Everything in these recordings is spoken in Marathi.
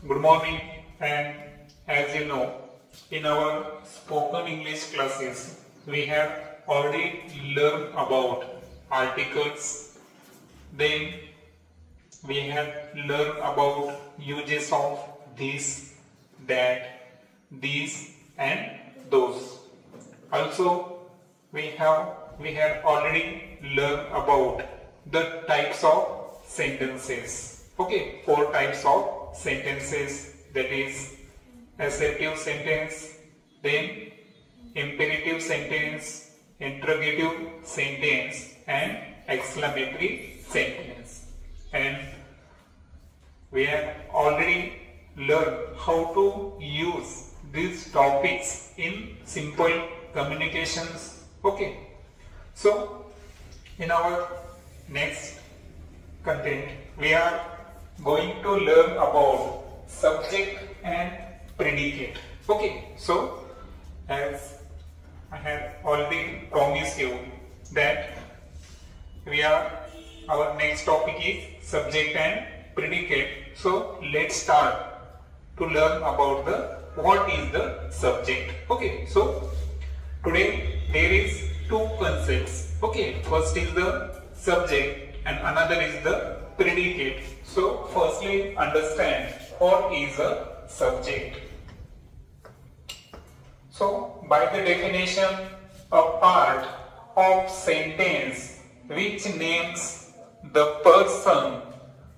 good morning, and as you know, in our spoken English classes, we have already learned about articles, then we have learned about uses of this, that, these and those. Also, we have already learned about the types of sentences. Okay, 4 types of sentences, that is assertive sentence, then imperative sentence, interrogative sentence and exclamatory sentence. And we have already learned how to use these topics in simple communications. Okay, so in our next content we are going to learn about subject and predicate. Okay, so as I have already promised you that our next topic is subject and predicate. So let's start to learn about what is the subject. Okay, so today there is 2 concepts. Okay, first is the subject and another is the predicate. So firstly understand what is a subject. So by the definition, a part of sentence which names the person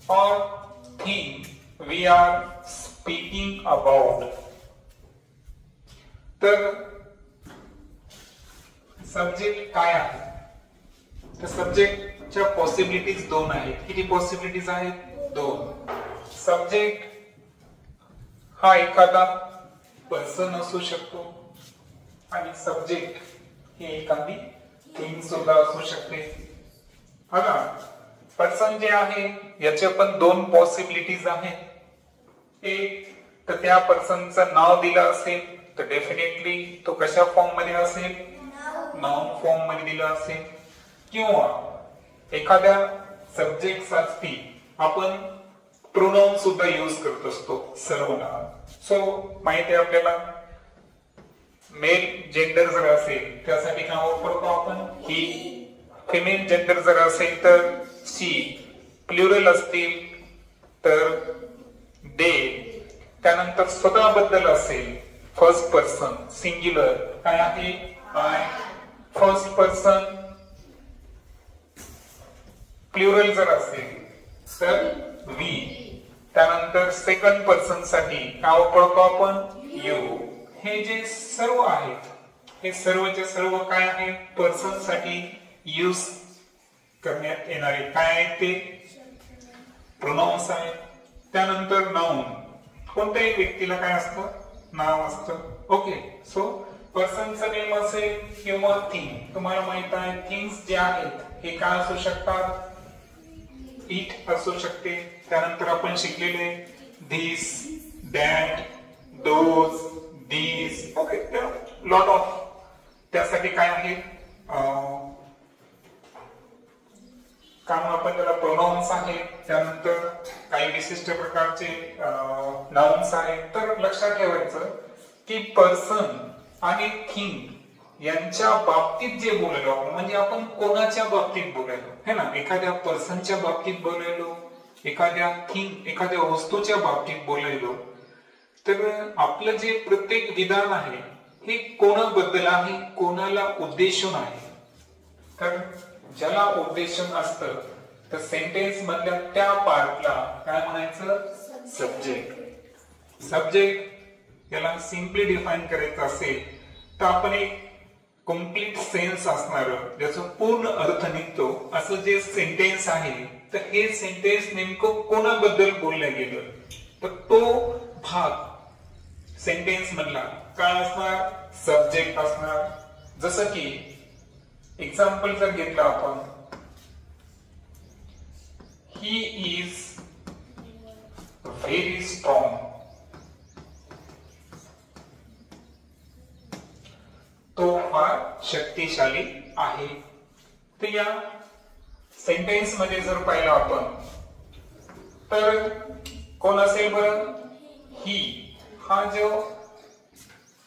or thing we are speaking about. तर सब्जेक्ट काय आहे? तर सब्जेक्टच्या पॉसिबिलिटीज 2 आहेत. किती पॉसिबिलिटीज आहेत? 2. सब्जेक्ट हा एखादा पर्सन असू शकतो आणि सब्जेक्ट हे एखादी थिंग सुद्धा असू शकते. बघा, पर्सन जे आहे याचे पण 2 पॉसिबिलिटीज आहेत. एक तर त्या पर्सनचं नाव दिलं असेल तर डेफिनेटली तो कशा फॉर्म मध्ये असेल? नाउन फॉर्म मध्ये दिला असेल. किंवा एखाद्या सब्जेक्ट साठी आपण प्रोनाउन सुद्धा यूज करत असतो, सर्वनाम. सो माहिती आहे आपल्याला, मेल जेंडर जर असेल त्यासाठी काय वापरतो आपण? ही. फिमेल जेंडर जर असेल तर शी. प्लुरल असतील तर दे. त्यानंतर स्वतःबद्दल असेल फर्स्ट पर्सन सिंग्युलर काय आहे? आय. फर्स्ट पर्सन प्लुरल जर असेल तर वी. त्यानंतर सेकंड पर्सन साठी काय वापरतो आपण? यू. हे जे सर्व आहेत हे सर्वचे सर्व काय आहे? पर्सन साठी यूज करण्यात येणारे काय आहेत? ते प्रोनाउन्स आहेत. त्यानंतर नाउन, कोणत्याही व्यक्तीला काय असतं? नाव असतं. ओके, सो पर्सनचं नेम असेल किंवा थिंग. तुम्हाला माहित आहे थिंग्स जे आहेत हे काय असू शकतात? इट असू शकते. त्यानंतर आपण शिकलेले this, that, those, these. Okay, lot of त्यासाठी काय आहे? काम आपण त्याला प्रोनाउन्स आहेत. त्यानंतर काही विशिष्ट प्रकारचे नाउन्स आहेत. तर लक्षात ठेवायचं की पर्सन आणि थिंग यांच्या बाबतीत जे बोलायलो आपण, म्हणजे आपण कोणाच्या बाबतीत बोलायलो है ना? एखाद्या पर्सनच्या बाबतीत बोलायलो, एखाद्या थिंग एखाद्या वस्तूच्या बाबतीत बोलायलो, तर आपलं जे प्रत्येक विधान आहे हे कोणाबद्दल आहे? कोणाला उद्देशून आहे? तर ज्याला उद्देशून असतं तर सेंटेन्स मधल्या त्या पार्टला काय म्हणायचं? सब्जेक्ट. सब्जेक्ट याला सिंपली डिफाइन करायचं असेल तर आपण एक कंप्लीट सेन्स असणार, ज्याचा पूर्ण अर्थ निघतो असं जे सेंटेन्स आहे, तर हे सेंटेन्स नेमकं कोणाबद्दल बोललं गेलं तर तो भाग सेंटेन्स मधला काय असणार? सब्जेक्ट असणार. जसं की एक्झाम्पल जर घेतलं आपण, ही इज व्हेरी स्ट्रॉंग. तो फार शक्तिशाली आहे. तर या सेंटेन्स मध्ये जर पाहिलं आपण तर कोण असेल बरं? ही हा जो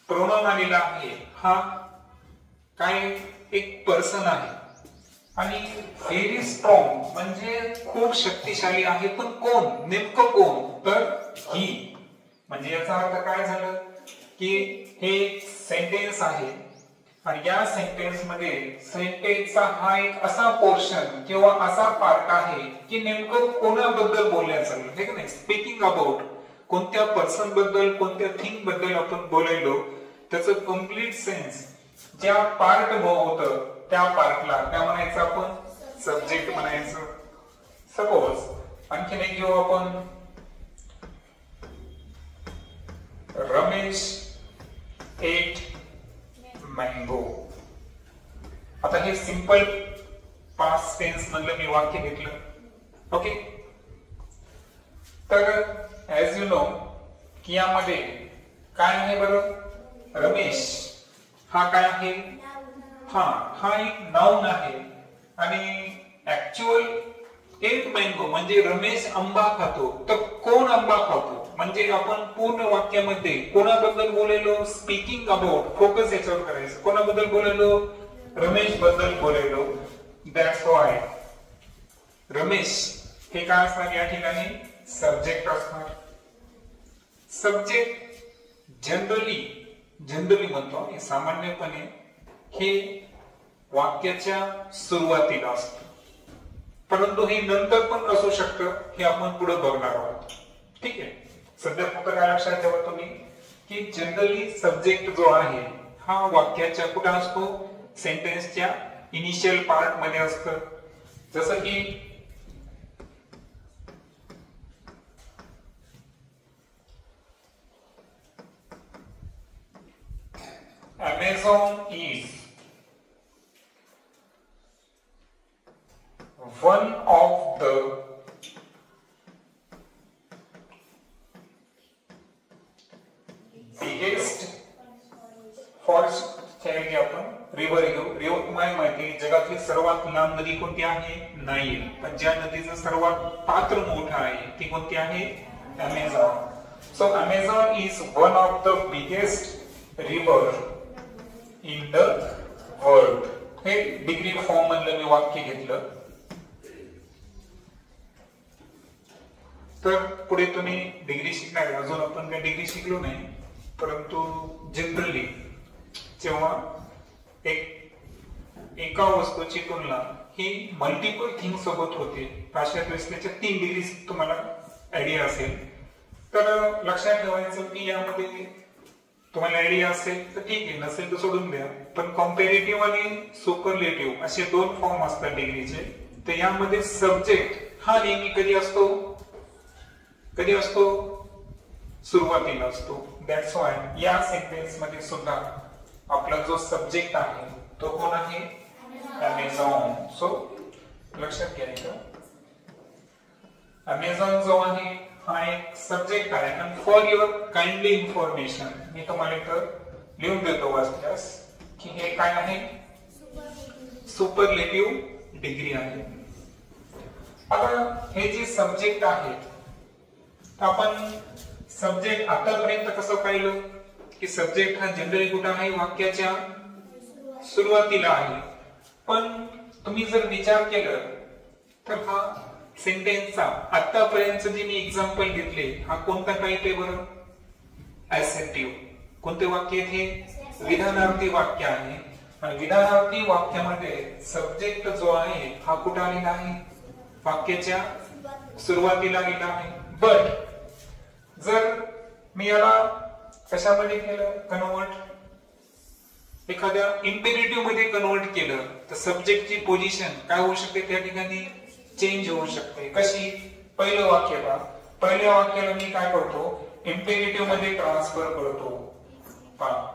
प्रोनाउन आलेला आहे हा काय एक पर्सन आहे आणि व्हेरी स्ट्रॉंग म्हणजे खूप शक्तिशाली आहे. पण कोण, नेमकं कोण, तर ही. म्हणजे याचा अर्थ काय झालं की हे एक सेंटेन्स आहे आणि या सेंटेन्स मध्ये सेंटेन्सचा हा एक असा पोर्शन किंवा असा पार्ट आहे की नेमकं कोणाबद्दल बोलण्यात चाललं आहे की नाही. स्पीकिंग अबाउट कोणत्या पर्सन बद्दल, कोणत्या थिंग बद्दल आपण बोलायलो त्याचं कम्प्लीट सेन्स ज्या पार्ट होतं त्या पार्टला काय म्हणायचं आपण, सब्जेक्ट म्हणायचं. सपोज आणखीन एक घेऊ आपण, रमेश एट मँगो. आता हे सिंपल पास्ट टेन्स मधलं मी वाक्य घेतलं. ओके, तर ऍज यू नो की यामध्ये काय आहे बरं, रमेश हा काय आहे, हा एक नाउन आहे आणि ऍक्च्युअल एट मँगो म्हणजे रमेश आंबा खातो. तर कोण आंबा खातो म्हणजे आपण पूर्ण वाक्यामध्ये कोणाबद्दल बोलायलो, स्पीकिंग अबाउट, फोकस याच्यावर करायचं. कोणाबद्दल बोलायलो, रमेश बद्दल बोलायलो. दॅट्स व्हाय रमेश हे काय असणार या ठिकाणी, सब्जेक्ट असणार. सब्जेक्ट जनरली म्हणतो आणि सामान्यपणे हे वाक्याच्या सुरुवातीला असतं, परंतु हे नंतर पण असू शकतं, हे आपण पुढे बघणार आहोत. ठीक आहे, सध्या फक्त काय लक्षात ठेवा तुम्ही की जनरली सब्जेक्ट जो आहे हा वाक्याच्या कुठे असतो, सेंटेन्सच्या इनिशियल पार्ट मध्ये असतं. जसं की Amazon is one of the biggest forest चे आपण रिव्हर घेऊ. रिव्हर तुम्हाला माहिती आहे जगातली सर्वात लांब नदी कोणती आहे, नाईल. पण ज्या नदीचं सर्वात पात्र मोठं आहे ती कोणती आहे, Amazon. So Amazon is one of the biggest river in the world. हे डिग्री फॉर्म मधलं मी वाक्य घेतलं. तर पुढे तुम्ही डिग्री शिकणार आहे. अजून आपण काही डिग्री शिकलो नाही, परंतु जनरली जेव्हा एका वस्तूची तुलना ही मल्टिपल थिंग सोबत होते, अशा वेळेस त्याच्या 3 डिग्री तुम्हाला आयडिया असेल. तर लक्षात ठेवायचं की यामध्ये तुम्हाला आयडिया असेल तर ठीक आहे, नसेल तर सोडून द्या. पण कॉम्पॅरेटिव्ह आणि सुपरलेटिव्ह असे 2 फॉर्म असतात डिग्रीचे. तर यामध्ये सब्जेक्ट हा नेहमी कधी असतो, सुरुवातीला असतो. दॅट्स व्हाय या सेंटेन्स मध्ये सुद्धा आपला जो सब्जेक्ट आहे तो कोण आहे, अमेझॉन. सो लक्षात घ्यायचं अमेझॉन जो आहे हा एक सब्जेक्ट आहे. आणि फॉर युअर काइंडली इन्फॉर्मेशन मी तुम्हाला इथं लिहून देतो वाचल्यास की हे काय आहे, सुपरलेटिव्ह डिग्री आहे. आता हे जे सब्जेक्ट आहे आपण सब्जेक्ट आतापर्यंत कसं पाहिलं की सब्जेक्ट हा जनरली कुठं आहे, वाक्याच्या सुरुवातीला आहे. पण तुम्ही जर विचार केलं तर हा सेंटेन्सचा आतापर्यंत जे मी एक्झाम्पल घेतले हा कोणता टाईप आहे बरं, ऍसेप्टिव्ह. कोणते वाक्य हे विधानार्थी वाक्य आहे. आणि विधानार्थी वाक्यामध्ये सब्जेक्ट जो आहे हा कुठं आलेला आहे, वाक्याच्या सुरुवातीला आलेला आहे. बट जर मी याला कशामध्ये केलं कन्वर्ट, एखाद्या इम्पेरेटिव्ह मध्ये कन्वर्ट केलं तर सब्जेक्टची पोझिशन काय होऊ शकते, त्या ठिकाणी चेंज होऊ शकते. कशी, पहिलं वाक्य पहा, पहिल्या वाक्याला मी काय करतो, इम्पेरेटिव्ह मध्ये ट्रान्सफर करतो. पहा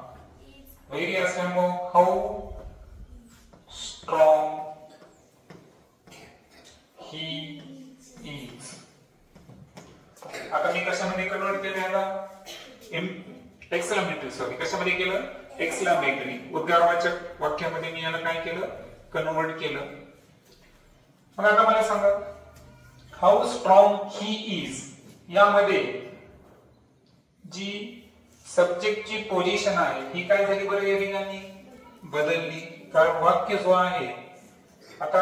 व्हेरी असल्यामुळे हाऊ स्ट्रॉंग ही इज. आता मी कशामध्ये कन्वर्ट केलं याला, एक्सक्लेमेटरी, सॉरी कशामध्ये केलं, एक्सक्लेमेटरी उद्गारवाचक वाक्यामध्ये मी याला काय केलं, कन्वर्ट केलं. मग आता मला सांगा हाऊ स्ट्रॉंग ही इज यामध्ये जी सब्जेक्टची पोझिशन आहे ही काय झाली बरं या ठिकाणी बदलली. कारण वाक्य जो आहे आता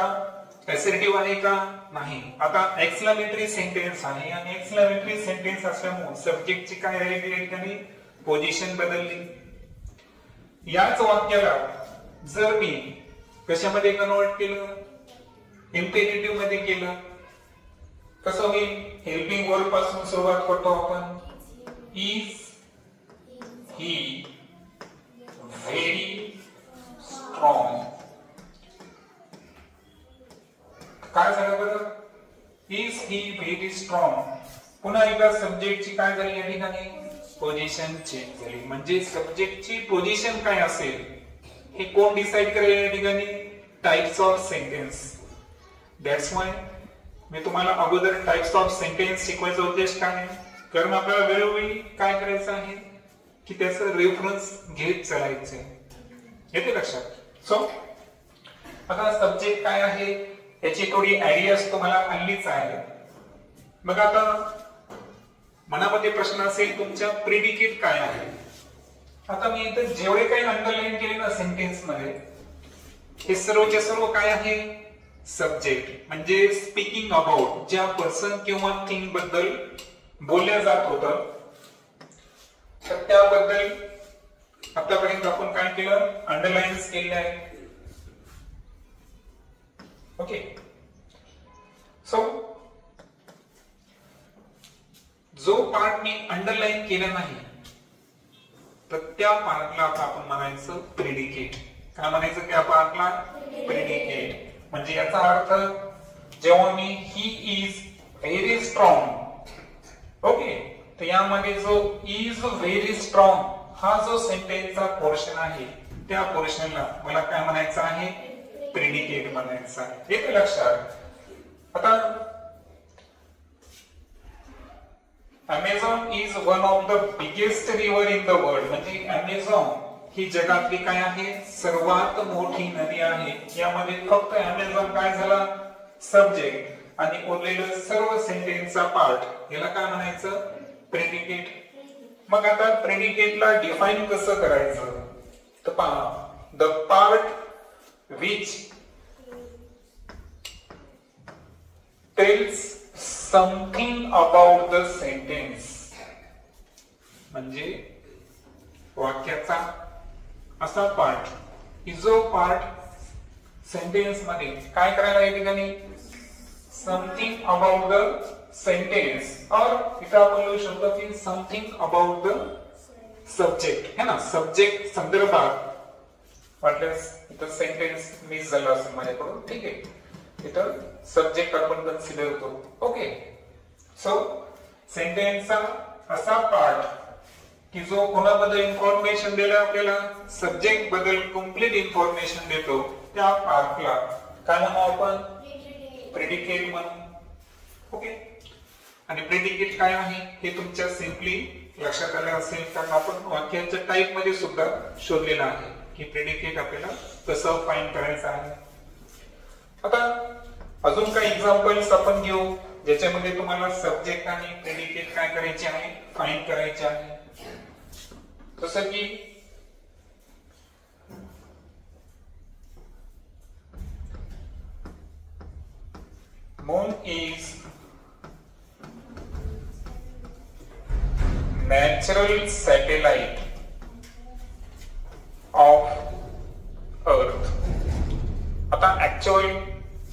असर्टिव्ह आहे का नाही. आता एक्सक्लेमेटरी सेंटेन्स आहे आणि एक्सक्लेमेटरी सेंटेन्स असल्यामुळे सब्जेक्टची काय राहिली या ठिकाणी पोझिशन बदलली. याच वाक्याला जर मी कशामध्ये कन्वर्ट केलं इम्पेरेटिव्ह मध्ये केलं कसं होईल. हेल्पिंग वर्ब पासून सुरुवात करतो आपण. Is he very strong. काय झालं बरं इज ही व्हेरी स्ट्रॉंग. पुन्हा एकदा सब्जेक्टची काय झाली या ठिकाणी पोझिशन चेंज झाली. म्हणजे सब्जेक्टची पोझिशन काय असेल हे कोण डिसाइड करेल या ठिकाणी types of sentence. That's why मी तुम्हाला अगोदर टाइप्स ऑफ सेंटेन्स शिकवायचा उद्देश काय आहे. कारण आपल्याला वेळोवेळी काय करायचं आहे की त्याचं रेफरन्स घेत चालायचं. येते लक्षात. सो आता सब्जेक्ट काय आहे याची थोडी आयडियाज तुम्हाला आणलीच आहे. बघा आता मनामध्ये प्रश्न असेल तुमच्या प्रेडिकेट काय आहे. आता मी इथे जेवढे काही अंडरलाईन केले ना सेंटेन्स मध्ये हे सर्वचे सर्व काय आहे सब्जेक्ट. म्हणजे स्पीकिंग अबाउट ज्या पर्सन किंवा थिंग बद्दल बोलल्या जात होतं तर त्याबद्दल आतापर्यंत आपण काय केलं अंडरलाईन्स केले आहे. ओके. सो जो पार्ट मी अंडरलाईन केला नाही तर त्या पार्टला आपण म्हणायचं प्रेडिकेट. काय म्हणायचं त्या पार्टला प्रेडिकेट. म्हणजे याचा अर्थ जेव्हा मी he is very strong okay तर यामध्ये जो इज व्हेरी स्ट्रॉंग हा जो सेंटेन्सचा पोर्शन आहे त्या पोर्शनला मला काय म्हणायचं आहे प्रेडिकेट म्हणायचं आहे. येते लक्षात. आता Amazon is one of the biggest river in the world. म्हणजे अमेझॉन ही जगातली काय आहे सर्वात मोठी नदी आहे. यामध्ये फक्त अमेझॉन काय झाला सब्जेक्ट आणि उरलेलं सर्व सेंटेन्सचा पार्ट याला काय म्हणायचं प्रेडिकेट. मग आता प्रेडिकेटला डिफाइन कसं करायचं तर पहा the part which tells something about the sentence. म्हणजे वाक्याचा असा पार्ट की जो पार्ट सेंटेन्स मध्ये काय करायला या ठिकाणी समथिंग अबाउट द सेंटेन्स और इथं आपण लिहू शकतो की समथिंग अबाउट द सब्जेक्ट है ना. सब्जेक्ट संदर्भात वाटल्यास इथं सेंटेन्स मिस झाला असेल माझ्याकडून. ठीक आहे. इथं सब्जेक्ट आपण कन्सिडर करतो. ओके. सो सेंटेन्सचा असा पार्ट की जो कोणाबद्दल इन्फॉर्मेशन दिलं आपल्याला सब्जेक्ट बद्दल कम्प्लीट इन्फॉर्मेशन देतो त्या पार्टला काय म्हणू आपण प्रेडिकेट म्हणू. ओके. आणि प्रेडिकेट काय आहे हे तुमच्या सिंपली लक्षात आलं असेल कारण आपण वाक्यांच्या टाइप मध्ये सुद्धा शोधलेलं आहे की प्रेडिकेट आपल्याला कसं फाइंड करायचं आहे. आता अजून काही एक्झाम्पल्स आपण घेऊ ज्याच्यामध्ये तुम्हाला सब्जेक्ट आणि प्रेडिकेट काय करायचे आहे फाइंड करायचे आहे. जसं की moon is natural satellite of earth. आता ऍक्च्युअल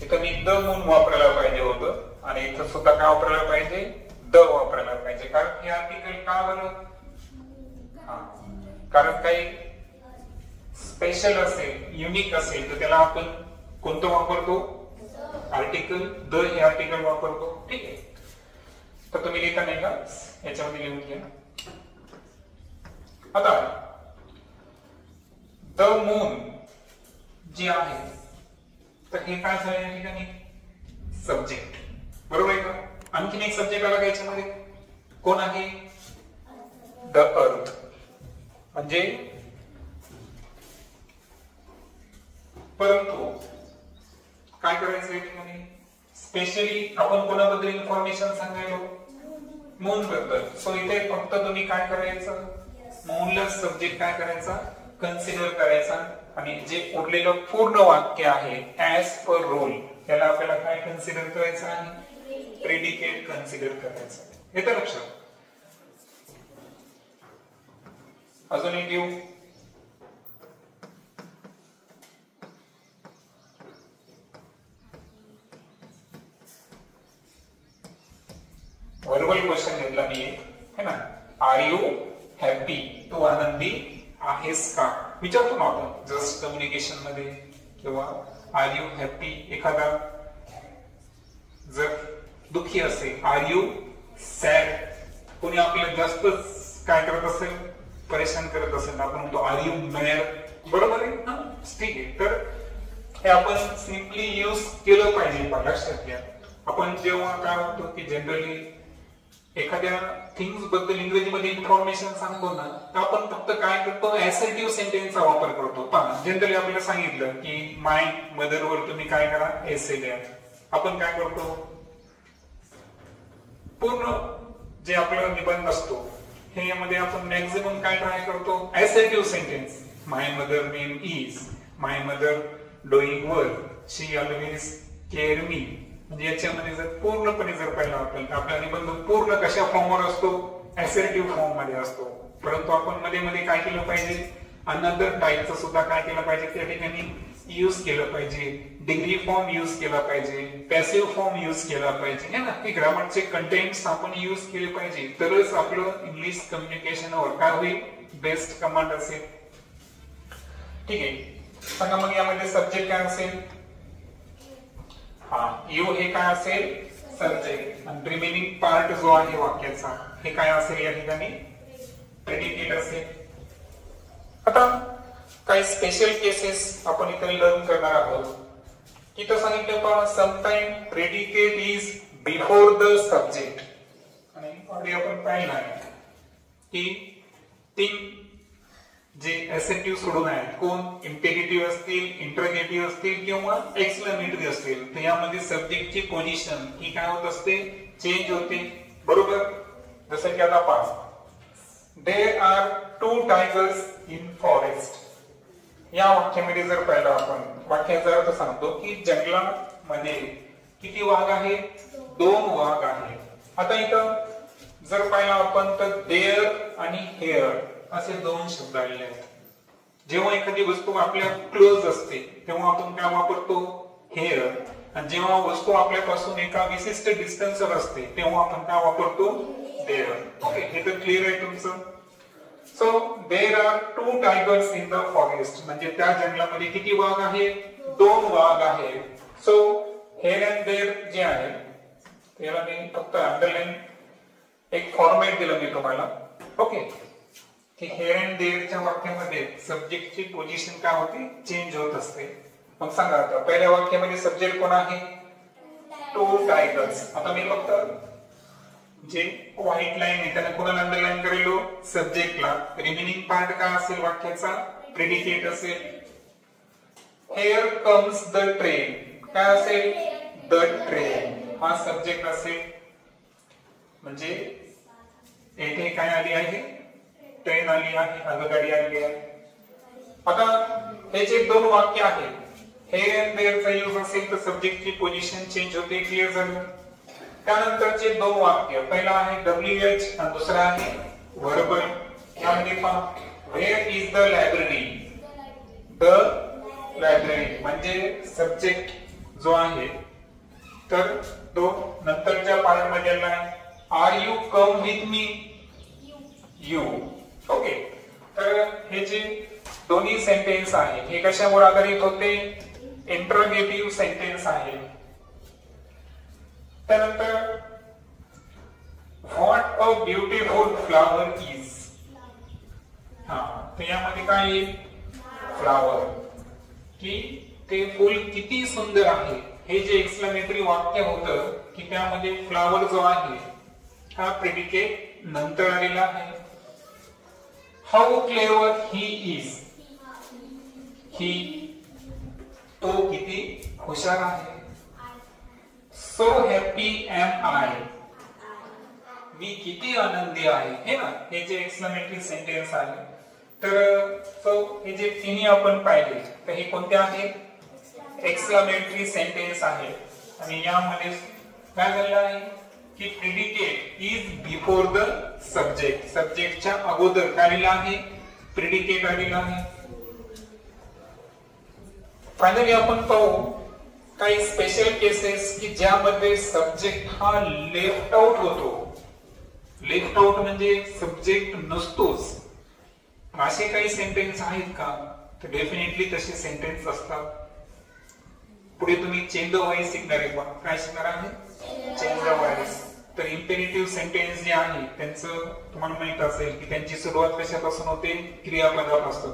इथं मी द मून वापरायला पाहिजे होतं आणि इथं सुद्धा काय वापरायला पाहिजे द वापरायला पाहिजे. कारण हे आर्टिकल का बरं कारण काही स्पेशल असेल युनिक असेल तर त्याला आपण कोणतं वापरतो आर्टिकल द हे आर्टिकल वापरतो. ठीक आहे. तर तुम्ही लिहिता नाही का याच्यामध्ये लिहून घ्या. आता द मून जी आहे तर हे काय झालं या ठिकाणी सब्जेक्ट बरोबर आहे का. आणखीन एक सब्जेक्ट आला याच्यामध्ये कोण आहे द अर्थ. म्हणजे परंतु काय करायचं या ठिकाणी स्पेशली आपण कोणाबद्दल इन्फॉर्मेशन सांगायलो मून बद्दल. सो इथे फक्त तुम्ही काय करायचं, मूनला सब्जेक्ट काय करायचा, कन्सिडर करायचा आणि जे उरलेलं पूर्ण वाक्य आहे ऍज पर रोल त्याला आपल्याला काय कन्सिडर करायचं आहे, प्रेडिकेट कन्सिडर करायचं. येतं लक्षात. अजून एक घेऊ. वर्बल क्वेश्चन घेतला मी एक, है ना. आर यू हॅपी, तू आनंदी आहेस का, विचारतो ना आपण जस्ट कम्युनिकेशन मध्ये. किंवा आर यू हॅपी, एखादा जर दुःखी असेल, आर यू सॅड, कोणी आपल्याला जास्तच काय करत असेल, परेशान करत असेल, आपण म्हणतो आर यू मॅड. बरोबर आहे ना, ठीक आहे. तर हे आपण सिम्पली यूज केलं पाहिजे. लक्षात घ्या, आपण जेव्हा काय म्हणतो की जनरली एखाद्या थिंग्स बद्दल इंग्रजीमध्ये इन्फॉर्मेशन सांगतो ना, तर आपण फक्त काय करतो, असर्टिव्ह सेंटेन्सचा वापर करतो. जनरली आपल्याला सांगितलं की माय मदर वर तुम्ही काय करा, एसे द्या. आपण काय करतो, पूर्ण जे आपला निबंध असतो हे यामध्ये आपण मॅक्झिमम काय ट्राय करतो, assertive sentence. My mother name is, my mother doing work, she always care me. म्हणजे याच्यामध्ये जर पूर्णपणे जर पाहिलं आपण, आपला निबंध पूर्ण कशा फॉर्मवर असतो, असर्टिव्ह फॉर्म मध्ये असतो. परंतु आपण मध्ये मध्ये काय केलं पाहिजे, अनदर टाईपचं सुद्धा काय केलं पाहिजे, त्या ठिकाणी यूज केलं पाहिजे. डिग्री फॉर्म यूज केला पाहिजे, पॅसिव्ह फॉर्म यूज केला पाहिजे, है ना. हे ग्रामरचे कंटेंट्स आपण यूज केले पाहिजे, तरच आपलं इंग्लिश कम्युनिकेशनवर काय होईल, बेस्ट कमांड असेल. ठीक आहे. सांगा मग यामध्ये सब्जेक्ट काय असेल, यू हे काय असेल, सब्जेक्ट. आणि रिमेनिंग पार्ट जो आहे वाक्याचा हे काय असेल, या ठिकाणी प्रेडिकेट असेल. आता काही स्पेशल केसेस आपण इथे लर्न करणार आहोत. इथं सांगितलं पहा, sometime predicate is before the subject. आणि ऑलरेडी आपण पाहिलं आहे की तीन जे एसेटिव्ह सोडून आहेत, कोण इम्पेरेटिव्ह असतील, इंटरोगेटिव्ह असतील किंवा एक्सक्लेमेटरी असतील, तर यामध्ये सब्जेक्टची पोझिशन ही काय होत असते, चेंज होते. बरोबर. जसं की आता पहा, there are 2 tigers in forest. या वाक्यामध्ये जर पाहिलं आपण, वाक्याचा अर्थ सांगतो की जंगलामध्ये किती वाघ आहे, 2 वाघ आहे. आता इथं जर पाहिलं आपण तर देअर आणि हेअर असे 2 शब्द आलेले आहेत. जेव्हा एखादी वस्तू आपल्या क्लोज असते तेव्हा आपण काय वापरतो, हेअर. आणि जेव्हा वस्तू आपल्यापासून एका विशिष्ट डिस्टन्सवर असते तेव्हा आपण काय वापरतो, देअर. ओके, हे तर क्लिअर आहे तुमचं. So there are 2 tigers in the forest, म्हणजे त्या जंगलामध्ये किती वाघ आहे, 2 वाघ आहे. सो हेअर अँड देअर जे आहे त्याला मी फक्त अंडरलाईन एक फॉर्मॅट दिलं मी तुम्हाला. ओके, की हेअर अँड देअरच्या वाक्यामध्ये सब्जेक्टची पोझिशन काय होते, चेंज होत असते. मग सांगा आता पहिल्या वाक्यामध्ये सब्जेक्ट कोण आहे, 2 टायगर्स. आता मी फक्त जे व्हाईट लाईन आहे त्याला कोणाला अंडरलाईन करेलो, सब्जेक्टला. रिमेनिंग पार्ट काय असेल वाक्याचा, प्रेडिकेट असेल. हेअर कम्स द ट्रेन, काय असेल, द ट्रेन हा सब्जेक्ट असेल. म्हणजे येथे काय आली आहे, ट्रेन आली आहे, आगगाडी आली आहे. आता हे जे 2 वाक्य आहेत, हेअर अँड देअरचा यूज असेल तर सब्जेक्टची पोझिशन चेंज होते. क्लिअर झालं. त्यानंतरचे 2 वाक्य, पहिला आहे WH आणि दुसरा आहे वर्बल. यामध्ये पहा, where is the library, the library म्हणजे सब्जेक्ट जो आहे, तर तो नंतरच्या पार्ट मध्ये are you come with me, you. Okay, तर हे जे दोन्ही सेंटेन्स आहे हे कशावर आधारित होते, इंटरोगेटिव्ह सेंटेन्स आहे. त्यानंतर what a beautiful flower is, तर यामध्ये काय येईल, फ्लावर, की ते फुल किती सुंदर आहे. हे जे एक्सक्लेमेटरी वाक्य होतं की त्यामध्ये फ्लावर जो आहे हा प्रेडिकेट नंतर आलेला आहे. हाऊ क्लेवर ही इज, ही तो किती हुशार आहे. सो हॅपी एम आय, मी किती आनंदी आहे, हे ना, हे जे एक्सक्लेमेटरी सेंटेन्स आहे. तर हे जे तिन्ही आपण पाहिले तर हे कोणते आहेत, एक्सक्लेमेटरी सेंटेन्स आहे. आणि यामध्ये काय झालेलं आहे की predicate is before the subject, सब्जेक्टच्या अगोदर काय आलेलं आहे, प्रिडिकेट आलेलं आहे. फायनली आपण पाहू काही स्पेशल केसेस की ज्यामध्ये सब्जेक्ट हा लेफ्ट आउट होतो. लेफ्ट आउट म्हणजे सब्जेक्ट नसतोच. असे काही सेंटेन्स आहेत का, तर डेफिनेटली तसे सेंटेन्स असतात. पुढे तुम्ही चेंज द व्हॉइस शिकणार आहे. काय शिकणार आहे, चेंज द व्हॉइस. तर इम्पेरेटिव्ह सेंटेन्स जे आहे त्यांचं तुम्हाला माहित असेल की त्यांची सुरुवात कशापासून होते, क्रियापदापासून.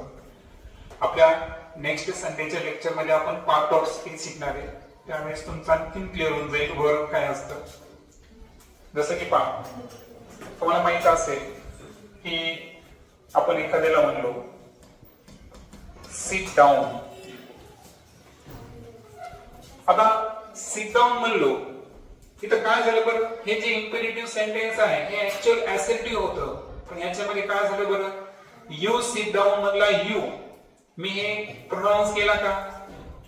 आपल्या नेक्स्ट संडेच्या लेक्चर मध्ये आपण पार्ट ऑफ स्पीच शिकणार आहे. त्यावेळेस तुमचं आणखी क्लिअर होऊन जाईल वर्ब काय असतं. जसं की पहा, तुम्हाला माहित असेल की आपण एखाद्याला म्हणलो सिट डाऊन. आता सिट डाऊन म्हणलो इथं काय झालं बरं, हे जे इम्पेरेटिव्ह सेंटेन्स आहे हे ऍक्च्युअल असर्टिव्ह होतं. पण याच्यामध्ये काय झालं बरं, यू सिट डाऊन मधला यू मी हे प्रोनाउन्स केला का,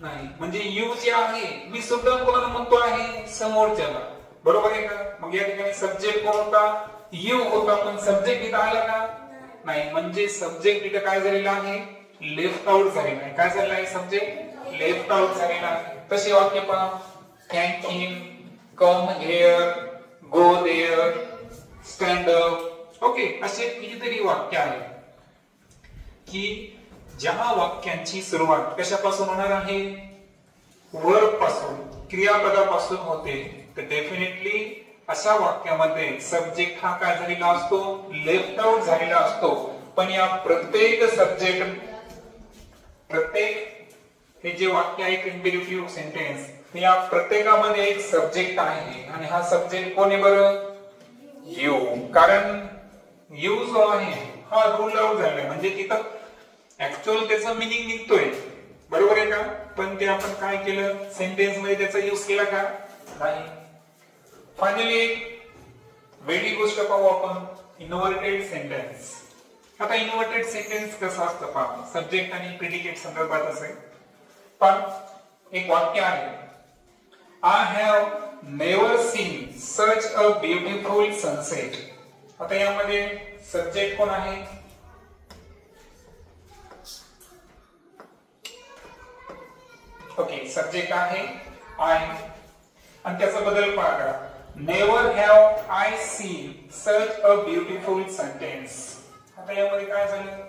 नाही. म्हणजे यू जे आहे मी सिट डाऊन कोणाला म्हणतो आहे, समोरच्याला. बरोबर आहे का. मग या ठिकाणी सब्जेक्ट कोण होता, यू होता. पण सब्जेक्ट इथं आला का, नाही. म्हणजे सब्जेक्ट इथं काय झालेला आहे, लेफ्ट आउट झालेला आहे. काय झालेला आहे, सब्जेक्ट लेफ्ट आउट झालेला आहे. तसे वाक्य पहा, thank him, come here, go there, stand up. Okay, असे कितीतरी वाक्य आहेत की ज्या वाक्यांची सुरुवात कशापासून होणार आहे, वर्ब पासून, क्रियापदापासून होते. तर डेफिनेटली अशा वाक्यामध्ये सब्जेक्ट हा काय झालेला असतो, लेफ्ट आउट झालेला असतो. पण या प्रत्येक हे जे वाक्य आहे इम्पेरेटिव्ह सेंटेन्स, या प्रत्येकामध्ये एक सब्जेक्ट आहे. आणि हा सब्जेक्ट कोण आहे बरं, यू. कारण यू जो आहे हा रूल आउट झालाय. म्हणजे तिथं ऍक्च्युअल त्याचा मिनिंग निघतोय. बरोबर आहे का. पण ते आपण काय केलं, सेंटेन्स मध्ये त्याचा यूज केला का, नाही. फायनली एक वेगळी गोष्ट पाहू आपण, इन्व्हर्टेड सेंटेन्स. आता इन्व्हर्टेड सेंटेन्स कसं असतं पहा, सब्जेक्ट आणि प्रिडिकेट संदर्भात असेल. पण एक वाक्य आहे, I have never scene such a beautiful sunset. आता यामध्ये सब्जेक्ट कोण आहे, ओके, सब्जेक्ट आहे आय. आणि त्याचा बदल पहा, never have I seen such a beautiful sentence. आता यामध्ये काय झालं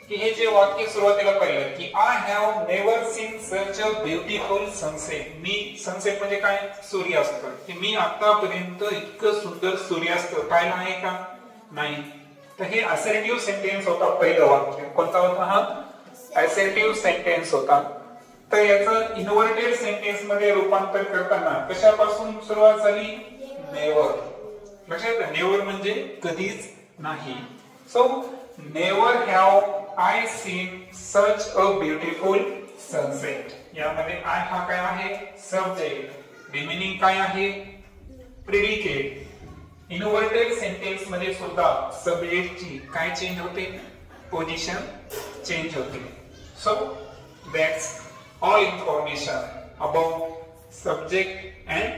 की हे जे वाक्य सुरुवातीला पाहिलं की I have never scene such a beautiful sunset. Me, sunset म्हणजे काय, सूर्यास्त, की मी आतापर्यंत इतकं सुंदर सूर्यास्त पाहिलं आहे का, नाही. तर हे असर्टिव्ह सेंटेन्स होता. पहिलं वाक्य कोणता होता, हा असर्टिव्ह सेंटेन्स होता. तर याचं इन्व्हर्टेड सेंटेन्स मध्ये रूपांतर करताना कशापासून सुरुवात झाली, नेव्हर. लक्षात, नेव्हर म्हणजे कधीच नाही. So never have I seen such a beautiful sunset. यामध्ये आय हा काय आहे, सब्जेक्ट. रिमेनिंग काय आहे, प्रिडिकेट. इन्व्हर्टेड सेंटेन्स मध्ये सुद्धा सब्जेक्टची काय चेंज होते, पोझिशन चेंज होते. So that's all information about subject and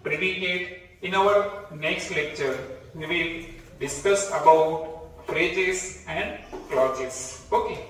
predicate. In our next lecture we will discuss about phrases and clauses. Okay.